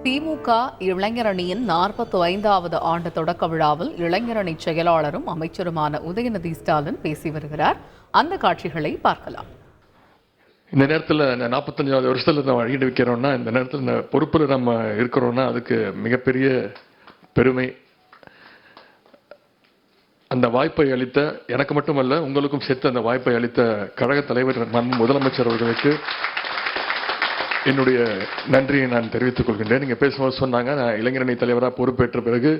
திமுக இளைஞரணியின் 45வது ஆண்டு தொடக்க விழாவில் இளைஞரணி செயலாளரும் அமைச்சருமான உதயநிதி ஸ்டாலின் பேசி வருகிறார். அந்த காட்சிகளை பார்க்கலாம். இந்த நேரத்தில் 45வது வருஷத்துல நம்ம அழகிட்டு வைக்கிறோம்னா, இந்த நேரத்தில் இந்த பொறுப்பில் நம்ம இருக்கிறோம்னா அதுக்கு மிகப்பெரிய பெருமை. அந்த வாய்ப்பை அளித்த எனக்கு மட்டுமல்ல உங்களுக்கும் சேர்த்து அந்த வாய்ப்பை அளித்த கழக தலைவர் முதலமைச்சர் அவர்களுக்கு என்னுடைய நன்றியை நான் தெரிவித்துக் கொள்கின்றேன். நீங்க பேசும்போது சொன்னாங்க, நான் இளைஞரணி தலைவராக பொறுப்பேற்ற பிறகு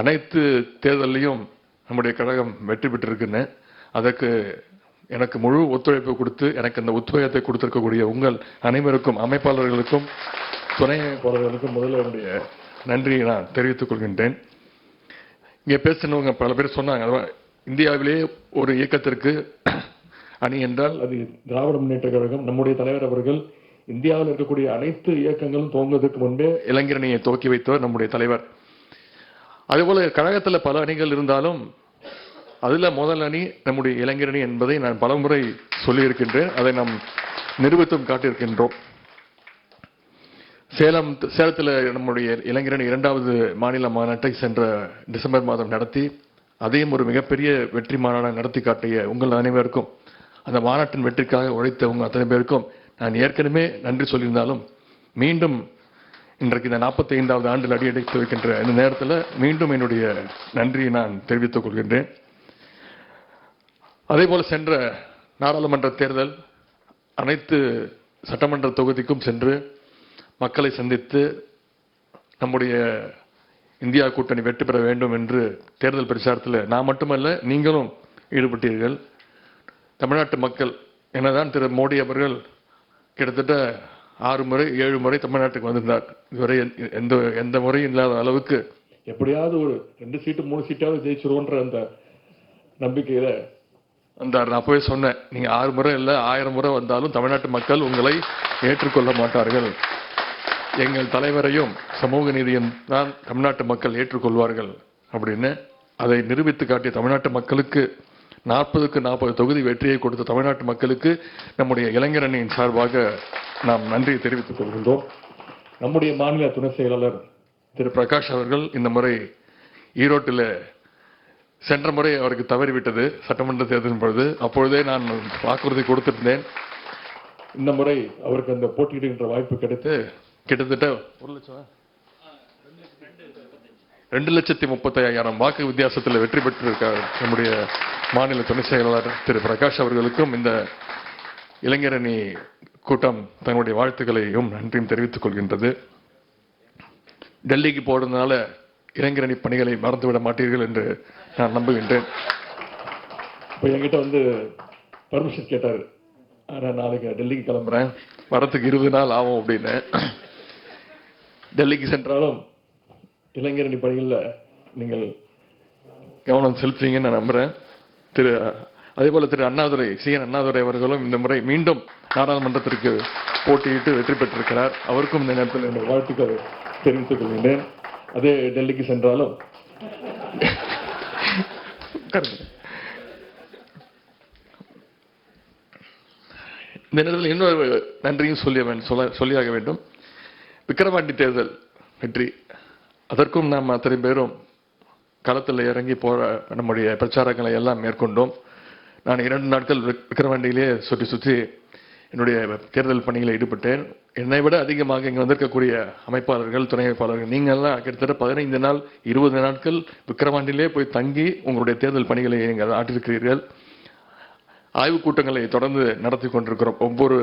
அனைத்து தேர்தலையும் நம்முடைய கழகம் வெற்றி பெற்றிருக்குன்னு, அதற்கு எனக்கு முழு ஒத்துழைப்பு கொடுத்து எனக்கு அந்த உத்வேகத்தை கொடுத்திருக்கக்கூடிய உங்கள் அனைவருக்கும், அமைப்பாளர்களுக்கும் துணை அமைப்பாளர்களுக்கும் முதல்ல என்னுடைய நன்றியை நான் தெரிவித்துக் கொள்கின்றேன். இங்கே பேசினவங்க பல பேர் சொன்னாங்க, இந்தியாவிலேயே ஒரு இயக்கத்திற்கு அணி என்றால் அது திராவிட முன்னேற்ற கழகம். நம்முடைய தலைவர் அவர்கள் இந்தியாவில் இருக்கக்கூடிய அனைத்து இயக்கங்களும் துவங்குவதற்கு முன்பே இளைஞரணியை துவக்கி வைத்தவர் நம்முடைய தலைவர். அதேபோல கழகத்தில் பல அணிகள் இருந்தாலும் அதுல முதல் அணி நம்முடைய இளைஞரணி என்பதை நான் பலமுறை சொல்லியிருக்கின்றேன். அதை நாம் நிரூபித்தும் காட்டியிருக்கின்றோம். சேலத்தில் நம்முடைய இளைஞரணி 2வது மாநில மாநாட்டை சென்ற டிசம்பர் மாதம் நடத்தி அதையும் ஒரு மிகப்பெரிய வெற்றி மாநாடு நடத்தி காட்டிய உங்கள் அனைவருக்கும், அந்த மாநாட்டின் வெற்றிக்காக உழைத்த உங்கள் அத்தனை பேருக்கும் நான் ஏற்கனவே நன்றி சொல்லியிருந்தாலும் மீண்டும் இன்றைக்கு இந்த 45வது ஆண்டில் அடியெடுத்து வைக்கின்ற இந்த நேரத்தில் மீண்டும் என்னுடைய நன்றியை நான் தெரிவித்துக் கொள்கின்றேன். அதே போல சென்ற நாடாளுமன்ற தேர்தல் அனைத்து சட்டமன்ற தொகுதிக்கும் சென்று மக்களை சந்தித்து நம்முடைய இந்தியா கூட்டணி வெற்றி பெற வேண்டும் என்று தேர்தல் பிரச்சாரத்தில் நான் மட்டுமல்ல நீங்களும் ஈடுபட்டீர்கள். தமிழ்நாட்டு மக்கள் என்னதான் திரு மோடி அவர்கள் கிட்டத்தட்ட 6 முறை 7 முறை தமிழ்நாட்டுக்கு வந்திருந்தார். இதுவரை எந்த முறையும் இல்லாத அளவுக்கு எப்படியாவது ஒரு 2 சீட்டு 3 சீட்டாவது ஜெயிச்சிருவோன்ற அந்த நம்பிக்கையில நான் அப்பவே சொன்னேன், நீங்க 6 முறை இல்லை 1000 முறை வந்தாலும் தமிழ்நாட்டு மக்கள் உங்களை ஏற்றுக்கொள்ள மாட்டார்கள். எங்கள் தலைவரையும் சமூக நீதியும் தான் தமிழ்நாட்டு மக்கள் ஏற்றுக்கொள்வார்கள் அப்படின்னு அதை நிரூபித்து காட்டிய தமிழ்நாட்டு மக்களுக்கு 40க்கு 40 தொகுதி வெற்றியை கொடுத்த தமிழ்நாட்டு மக்களுக்கு நம்முடைய இளைஞரணியின் சார்பாக நாம் நன்றியை தெரிவித்துக் கொள்கின்றோம். நம்முடைய மாநில துணை செயலாளர் திரு பிரகாஷ் அவர்கள் இந்த முறை ஈரோட்டில் சென்ற முறை அவருக்கு தவறிவிட்டது சட்டமன்ற தேர்தலின் பொழுது. அப்பொழுதே நான் வாக்குறுதி கொடுத்திருந்தேன். இந்த முறை அவருக்கு அந்த போட்டியிடுகின்ற வாய்ப்பு கிடைத்து கிட்டத்தட்ட 2,35,000 வாக்கு வித்தியாசத்தில் வெற்றி பெற்றிருக்கார் நம்முடைய மாநில துணை செயலாளர் திரு பிரகாஷ் அவர்களுக்கும் இந்த இளைஞரணி கூட்டம் தன்னுடைய வாழ்த்துக்களையும் நன்றியும் தெரிவித்துக் கொள்கின்றது. டெல்லிக்கு போடுறதுனால இளைஞரணி பணிகளை மறந்துவிட மாட்டீர்கள் என்று நான் நம்புகின்றேன். இப்போ என்கிட்ட பர்மிஷன் கேட்டார், ஆனால் நாளைக்கு டெல்லிக்கு கிளம்புறேன், வரத்துக்கு 20 நாள் ஆகும் அப்படின்னு. டெல்லிக்கு சென்றாலும் இளைஞரணி பணிகளில் நீங்கள் கவனம் செலுத்துவீங்கன்னு நான் நம்புறேன். அதே போல திரு அண்ணாதுரை CN அண்ணாதுரை அவர்களும் இந்த முறை மீண்டும் நாடாளுமன்றத்திற்கு போட்டியிட்டு வெற்றி பெற்றிருக்கிறார். அவருக்கும் இந்த நேரத்தில் என்னுடைய வாழ்த்துக்களை தெரிவித்துக் கொள்கின்றேன். அதே டெல்லிக்கு சென்றாலும் இந்த நேரத்தில் இன்னொரு நன்றியும் சொல்லியாக வேண்டும். விக்கிரவாண்டி தேர்தல் வெற்றி, அதற்கும் நாம் அத்தனை பேரும் களத்தில் இறங்கி நம்முடைய பிரச்சாரங்களை எல்லாம் மேற்கொண்டோம். நான் 2 நாட்கள் விக்கிரவாண்டியிலே சுற்றி என்னுடைய தேர்தல் பணிகளை ஈடுபட்டேன். என்னை விட அதிகமாக இங்கே வந்திருக்கக்கூடிய அமைப்பாளர்கள், துணை அமைப்பாளர்கள் நீங்கள்லாம் கிட்டத்தட்ட 15 நாள் 20 நாட்கள் விக்கிரவாண்டியிலே போய் தங்கி உங்களுடைய தேர்தல் பணிகளை நீங்கள் ஆற்றிருக்கிறீர்கள். ஆய்வுக் கூட்டங்களை தொடர்ந்து நடத்தி கொண்டிருக்கிறோம். ஒவ்வொரு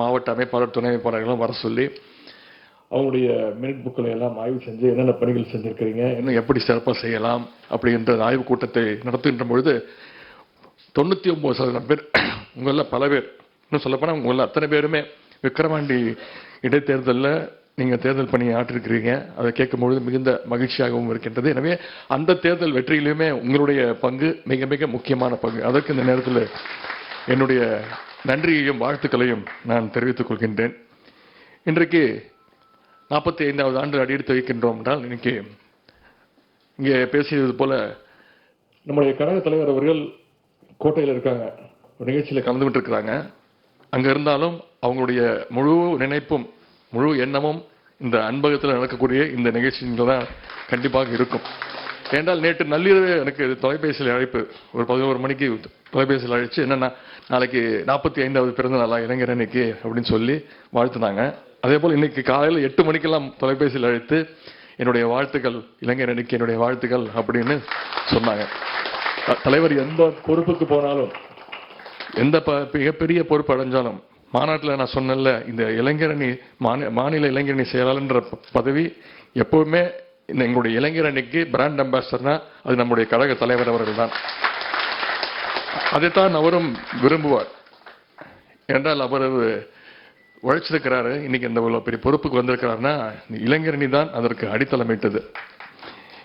மாவட்ட அமைப்பாளர் துணை அமைப்பாளர்களும் வர சொல்லி அவங்களுடைய மினிட் புக்களை எல்லாம் ஆய்வு செஞ்சு என்னென்ன பணிகள் செஞ்சிருக்கிறீங்க, இன்னும் எப்படி சிறப்பாக செய்யலாம் அப்படின்ற ஆய்வுக் கூட்டத்தை நடத்துகின்ற பொழுது 99% பேர், உங்களில் பல பேர், இன்னும் சொல்லப்போனால் உங்களில் அத்தனை பேருமே விக்கிரவாண்டி இடைத்தேர்தலில் நீங்கள் தேர்தல் பணியை ஆற்றிருக்கிறீங்க. அதை கேட்கும்பொழுது மிகுந்த மகிழ்ச்சியாகவும் இருக்கின்றது. எனவே அந்த தேர்தல் வெற்றியிலுமே உங்களுடைய பங்கு மிக மிக முக்கியமான பங்கு. அதற்கு இந்த நேரத்தில் என்னுடைய நன்றியையும் வாழ்த்துக்களையும் நான் தெரிவித்துக் கொள்கின்றேன். இன்றைக்கு 45வது ஆண்டு அடியெடுத்து வைக்கின்றோம் என்றால், இன்னைக்கு இங்கே பேசியது போல நம்முடைய கழக தலைவர் அவர்கள் கோட்டையில் இருக்காங்க, ஒரு நிகழ்ச்சியில் கலந்துகிட்டு இருக்கிறாங்க. அங்கே இருந்தாலும் அவங்களுடைய முழு நினைப்பும் முழு எண்ணமும் இந்த அன்பகத்தில் நடக்கக்கூடிய இந்த நிகழ்ச்சிகள் தான் கண்டிப்பாக இருக்கும். ஏனென்றால் நேற்று நள்ளிரவு எனக்கு தொலைபேசியில் அழைப்பு, ஒரு 11 மணிக்கு தொலைபேசியில் அழைச்சு, என்னன்னா நாளைக்கு 45வது பிறந்த நாளா இளைஞர் அன்னைக்கு அப்படின்னு சொல்லி வாழ்த்துனாங்க. அதே போல் இன்னைக்கு காலையில் 8 மணிக்கெல்லாம் தொலைபேசியில் அழைத்து என்னுடைய வாழ்த்துக்கள், இளைஞர் அன்னைக்கு என்னுடைய வாழ்த்துக்கள் அப்படின்னு சொன்னாங்க. தலைவர் எந்த பொறுப்புக்கு போனாலும், எந்த மிகப்பெரிய பொறுப்பு அடைஞ்சாலும், மாநாட்டில் நான் சொன்னேன்ல, இந்த இளைஞரணி மாநில இளைஞரணி செயலாளர்ன்ற பதவி எப்பவுமே இந்த எங்களுடைய இளைஞர் அணிக்கு பிராண்ட் அம்பாசிடர்னா அது நம்முடைய கழக தலைவர் அவர்கள் தான். அதைத்தான் அவரும் விரும்புவார். என்றால் அவர் உழைச்சிருக்கிறாரு, இன்னைக்கு இந்த இவ்வளவு பெரிய பொறுப்புக்கு வந்திருக்கிறாருன்னா இளைஞரணி தான் அதற்கு அடித்தளமிட்டது.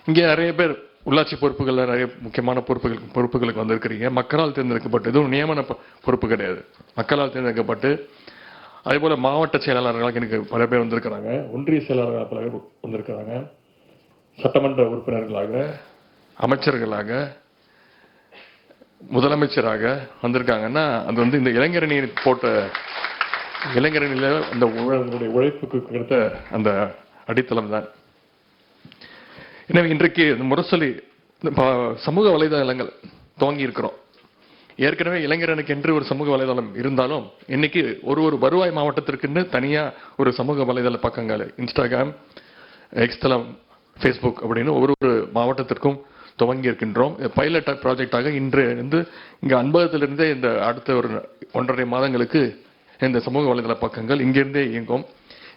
இங்கே நிறைய பேர் உள்ளாட்சி பொறுப்புகள், நிறைய முக்கியமான பொறுப்புகளுக்கு வந்திருக்கிறீங்க. மக்களால் தேர்ந்தெடுக்கப்பட்டு, இதுவும் நியமன பொறுப்பு கிடையாது, மக்களால் தேர்ந்தெடுக்கப்பட்டு, அதே போல மாவட்ட செயலாளர்களாக எனக்கு பல பேர் வந்திருக்கிறாங்க, ஒன்றிய செயலாளர்களாக பல பேர் வந்திருக்கிறாங்க, சட்டமன்ற உறுப்பினர்களாக, அமைச்சர்களாக, முதலமைச்சராக வந்திருக்காங்கன்னா அது இந்த இளைஞரணி போட்ட, இளைஞரணியில அந்த உழைப்புக்கு கிடைத்த அந்த அடித்தளம் தான். எனவே இன்றைக்கு இந்த முரசொலி சமூக வலைதளங்கள் துவங்கி இருக்கிறோம். ஏற்கனவே இளைஞரனுக்கு என்று ஒரு சமூக வலைதளம் இருந்தாலும் இன்னைக்கு ஒரு வருவாய் மாவட்டத்திற்குன்னு தனியா ஒரு சமூக வலைதள பக்கங்கள், இன்ஸ்டாகிராம், எக்ஸ்தலம், ஃபேஸ்புக் அப்படின்னு ஒரு மாவட்டத்திற்கும் துவங்கி இருக்கின்றோம். பைலட் ப்ராஜெக்டாக இன்று இங்க அன்பகத்திலிருந்தே இந்த அடுத்த ஒரு 1.5 மாதங்களுக்கு இந்த சமூக வலைதள பக்கங்கள் இங்கிருந்தே இயங்கும்.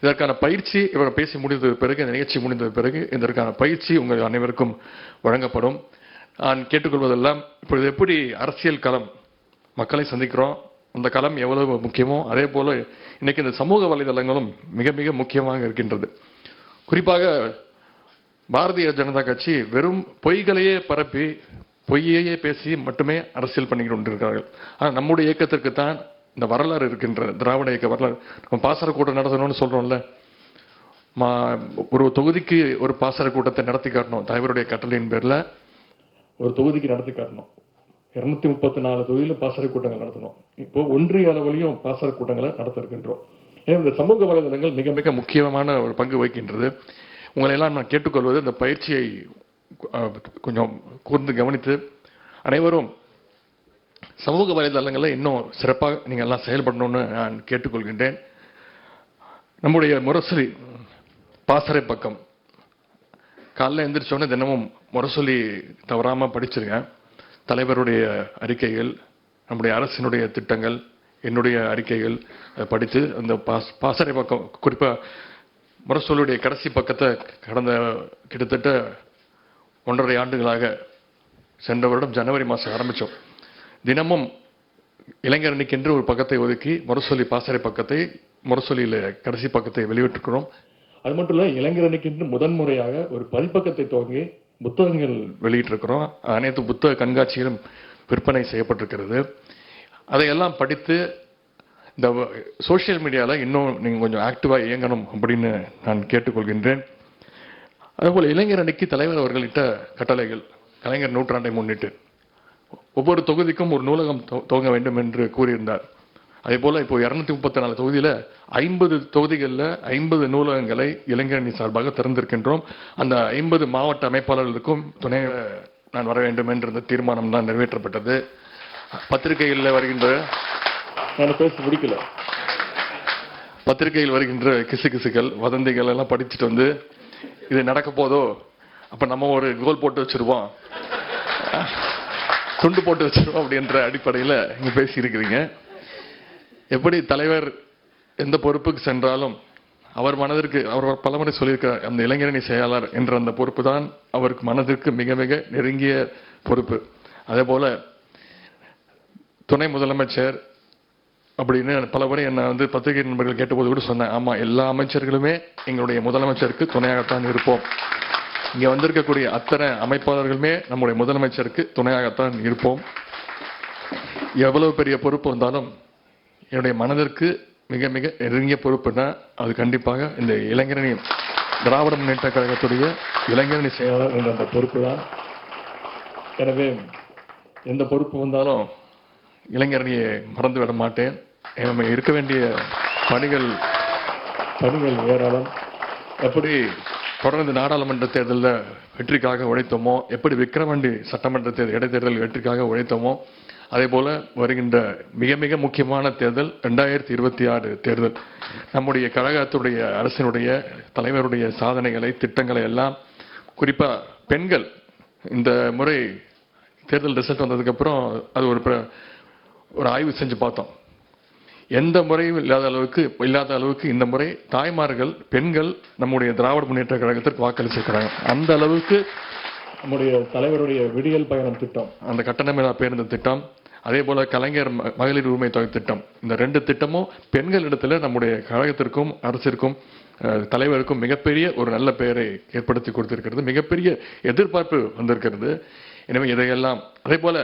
இதற்கான பயிற்சி இவரை பேசி முடிந்த பிறகு, இந்த நிகழ்ச்சி முடிந்த பிறகு இதற்கான பயிற்சி உங்கள் அனைவருக்கும் வழங்கப்படும். நான் கேட்டுக்கொள்வதெல்லாம், இப்பொழுது எப்படி அரசியல் களம் மக்களை சந்திக்கிறோம், அந்த களம் எவ்வளவு முக்கியமோ அதே போல இன்னைக்கு இந்த சமூக வலைதளங்களும் மிக மிக முக்கியமாக இருக்கின்றது. குறிப்பாக பாரதிய ஜனதா கட்சி வெறும் பொய்களையே பரப்பி, பொய்யையே பேசி மட்டுமே அரசியல் பண்ணி கொண்டிருக்கிறார்கள். ஆனால் நம்முடைய இயக்கத்திற்கு தான் இந்த வரலாறு இருக்கின்ற, திராவிட இயக்க வரலாறு. நம்ம பாசற கூட்டம் நடத்தணும்னு சொல்றோம்ல, ஒரு தொகுதிக்கு ஒரு பாசற கூட்டத்தை நடத்தி காட்டணும், தலைவருடைய கட்டளையின் பேர்ல ஒரு தொகுதிக்கு நடத்தி காட்டணும். 234 தொகுதியில பாசறை கூட்டங்கள் நடத்தணும். இப்போ ஒன்றிய அளவிலையும் பாசற கூட்டங்களை நடத்த இருக்கின்றோம். இந்த சமூக வலைதளங்கள் மிக மிக முக்கியமான ஒரு பங்கு வகிக்கின்றது. உங்களை எல்லாம் நான் கேட்டுக்கொள்வது, இந்த பயிற்சியை கொஞ்சம் கூர்ந்து கவனித்து அனைவரும் சமூக வலைதளங்களை இன்னும் சிறப்பாக நீங்கள் எல்லாம் செயல்படணும்னு நான் கேட்டுக்கொள்கின்றேன். நம்முடைய முரசொலி பாசறை பக்கம் காலைல எந்திரிச்சோன்னே தினமும் முரசொலி தவறாம படிச்சிருங்க. தலைவருடைய அறிக்கைகள், நம்முடைய அரசினுடைய திட்டங்கள், என்னுடைய அறிக்கைகள் படித்து அந்த பாசறை பக்கம், குறிப்பா முரசொலியுடைய கடைசி பக்கத்தை கடந்த கிட்டத்தட்ட 1.5 ஆண்டுகளாக, சென்ற வருடம் ஜனவரி மாதம் ஆரம்பித்தோம். தினமும் இளைஞர் அணிக்கென்று ஒரு பக்கத்தை ஒதுக்கி முரசொலி பாசறை பக்கத்தை, முரசொலியில கடைசி பக்கத்தை வெளியிட்டிருக்கிறோம். அது மட்டும் இல்ல, இளைஞர் அணிக்கென்று முதன்முறையாக ஒரு பதிப்பக்கத்தை துவங்கி புத்தகங்கள் வெளியிட்டிருக்கிறோம். அனைத்து புத்தக கண்காட்சிகளும் விற்பனை செய்யப்பட்டிருக்கிறது. அதையெல்லாம் படித்து இந்த சோசியல் மீடியாவில் இன்னும் நீங்கள் கொஞ்சம் ஆக்டிவாக இயங்கணும் அப்படின்னு நான் கேட்டுக்கொள்கின்றேன். அதுபோல் இளைஞர் அணிக்கு தலைவர் அவர்களிட்ட கட்டளைகள், கலைஞர் நூற்றாண்டை முன்னிட்டு ஒவ்வொரு தொகுதிக்கும் ஒரு நூலகம் துவங்க வேண்டும் என்று கூறியிருந்தார். அதே போல இப்போ 234 தொகுதியில 50 தொகுதிகளில் 50 நூலகங்களை இளைஞரணி சார்பாக திறந்திருக்கின்றோம். அந்த 50 மாவட்ட அமைப்பாளர்களுக்கும் துணை நான் வர வேண்டும் என்ற தீர்மானம் தான் நிறைவேற்றப்பட்டது. பத்திரிகைகளில் வருகின்ற, நான் பேச முடிக்கல, பத்திரிகையில் வருகின்ற கிசுகிசுகள், வதந்திகள் எல்லாம் படிச்சுட்டு இது நடக்க போதோ, அப்ப நம்ம ஒரு கோல் போட்டு வச்சிருவோம், துண்டு போட்டு வச்சிருவோம் அப்படின்ற அடிப்படையில் இங்க பேசி இருக்கிறீங்க. எப்படி தலைவர் எந்த பொறுப்புக்கு சென்றாலும் அவர் மனதிற்கு, அவர் பலமுறை சொல்லியிருக்கிறார், அந்த இளைஞரணி செயலாளர் என்ற அந்த பொறுப்பு தான் அவருக்கு மனதிற்கு மிக மிக நெருங்கிய பொறுப்பு. அதே போல துணை முதலமைச்சர் அப்படின்னு பலமுறை என்ன பத்திரிகை நண்பர்கள் கேட்டபோது கூட சொன்னேன், ஆமா எல்லா அமைச்சர்களுமே எங்களுடைய முதலமைச்சருக்கு துணையாகத்தான் இருப்போம். இங்க வந்திருக்கக்கூடிய அத்தனை அமைப்பாளர்களுமே நம்முடைய முதலமைச்சருக்கு துணையாகத்தான் இருப்போம். எவ்வளவு பெரிய பொறுப்பு வந்தாலும் என்னுடைய மனதிற்கு மிக மிக நெருங்கிய பொறுப்புனா அது கண்டிப்பாக இந்த இளைஞரணி, திராவிட முன்னேற்ற கழகத்துடைய இளைஞரணி செயலாளர் என்ற அந்த பொறுப்பு தான். எனவே எந்த பொறுப்பு வந்தாலும் இளைஞரணியை மறந்துவிட மாட்டேன். நம்ம இருக்க வேண்டிய பணிகள் ஏராளம். எப்படி தொடர்ந்து நாடாளுமன்ற தேர்தலில் வெற்றிக்காக உழைத்தோமோ, எப்படி விக்கிரவாண்டி சட்டமன்ற தேர்தல் இடைத்தேர்தல் வெற்றிக்காக உழைத்தோமோ, அதே போல வருகின்ற மிக மிக முக்கியமான தேர்தல் 2026 தேர்தல் நம்முடைய கழகத்துடைய அரசினுடைய தலைவருடைய சாதனைகளை, திட்டங்களை எல்லாம், குறிப்பா பெண்கள் இந்த முறை தேர்தல் ரிசல்ட் வந்ததுக்கு அப்புறம் அது ஒரு ஆய்வு செஞ்சு பார்த்தோம். எந்த முறையும் இல்லாத அளவுக்கு இந்த முறை தாய்மார்கள், பெண்கள் நம்முடைய திராவிட முன்னேற்ற கழகத்திற்கு வாக்களிச்சிருக்கிறாங்க. அந்த அளவுக்கு நம்முடைய தலைவருடைய விடியல் பயணம் திட்டம், அந்த கட்டணமில்லா பேருந்து திட்டம், அதே போல கலைஞர் மகளிர் உரிமை தொகை திட்டம், இந்த 2 திட்டமும் பெண்களிடத்துல நம்முடைய கழகத்திற்கும் அரசிற்கும் தலைவருக்கும் மிகப்பெரிய ஒரு நல்ல பெயரை ஏற்படுத்தி கொடுத்திருக்கிறது. மிகப்பெரிய எதிர்பார்ப்பு வந்திருக்கிறது. எனவே இதையெல்லாம், அதே போல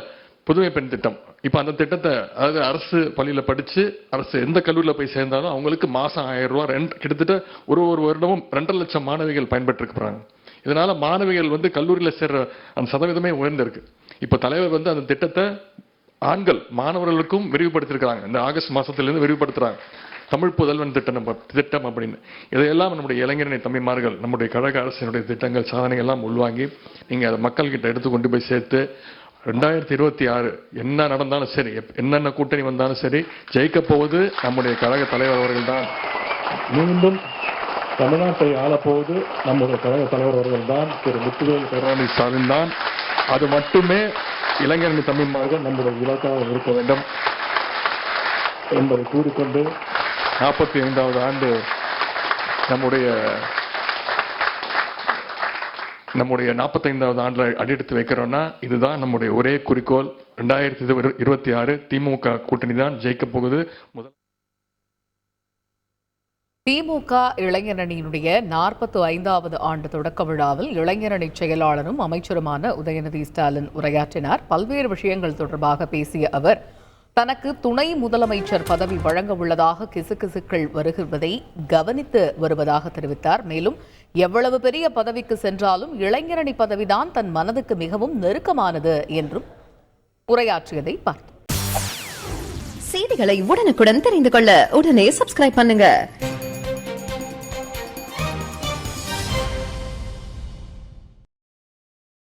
புதுமை பெண் திட்டம், இப்ப அந்த திட்டத்தை, அதாவது அரசு பள்ளியில படிச்சு அரசு எந்த கல்லூரியில போய் சேர்ந்தாலும் அவங்களுக்கு மாசம் 1000 ரூபாய் கிட்டத்தட்ட ஒரு வருடமும் 2.5 லட்சம் மாணவிகள் பயன்பெற்றிருக்கிறாங்க. இதனால மாணவிகள் கல்லூரியில சேர்ற அந்த சதவீதமே உயர்ந்திருக்கு. இப்ப தலைவர் அந்த திட்டத்தை ஆண்கள் மாணவர்களுக்கும் விரிவுபடுத்திருக்கிறாங்க. இந்த ஆகஸ்ட் மாசத்திலிருந்து விரிவுபடுத்துறாங்க. தமிழ் புதல்வன் திட்டம் அப்படின்னு. இதையெல்லாம் நம்முடைய இளைஞரணி தம்பிமார்கள், நம்முடைய கழக அரசினுடைய திட்டங்கள், சாதனைகள் எல்லாம் உள்வாங்கி நீங்க அதை மக்கள் கிட்ட எடுத்து கொண்டு போய் சேர்த்து 2026 என்ன நடந்தாலும் சரி, என்னென்ன கூட்டணி வந்தாலும் சரி, ஜெயிக்க போவது நம்முடைய கழக தலைவர் அவர்கள் தான். மீண்டும் தமிழ்நாட்டை ஆளப்போவது நம்முடைய கழக தலைவர் அவர்கள் தான், திரு முத்துவேல் கருணாநிதி ஸ்டாலின் தான். அது மட்டுமே இளைஞரணி தம்பிமார்கள் நம்முடைய இலக்காக இருக்க வேண்டும் என்பதை கூறிக்கொண்டு 45வது ஆண்டு நம்முடைய 45வது ஆண்டுல அடியெடுத்து வைக்கிறோம்னா இதுதான் நம்முடைய ஒரே குறிக்கோள். 2026 திமுக கூட்டணி தான் ஜெயிக்க போகுது. திமுக இளைஞரணியினுடைய 45வது ஆண்டு தொடக்க விழாவில் இளைஞரணி செயலாளரும் அமைச்சருமான உதயநிதி ஸ்டாலின் உரையாற்றினார். பல்வேறு விஷயங்கள் தொடர்பாக பேசிய அவர், தனக்கு துணை முதலமைச்சர் பதவி வழங்க உள்ளதாக கிசுகிசுக்கள் வருவதை கவனித்து வருவதாக தெரிவித்தார். மேலும் எவ்வளவு பெரிய பதவிக்கு சென்றாலும் இளைஞரணி பதவிதான் தன் மனதுக்கு மிகவும் நெருக்கமானது என்றும் உரையாற்றியதை பார்த்தோம். செய்திகளை உடனுக்குடன் தெரிந்து கொள்ள உடனே சப்ஸ்கிரைப் பண்ணுங்க.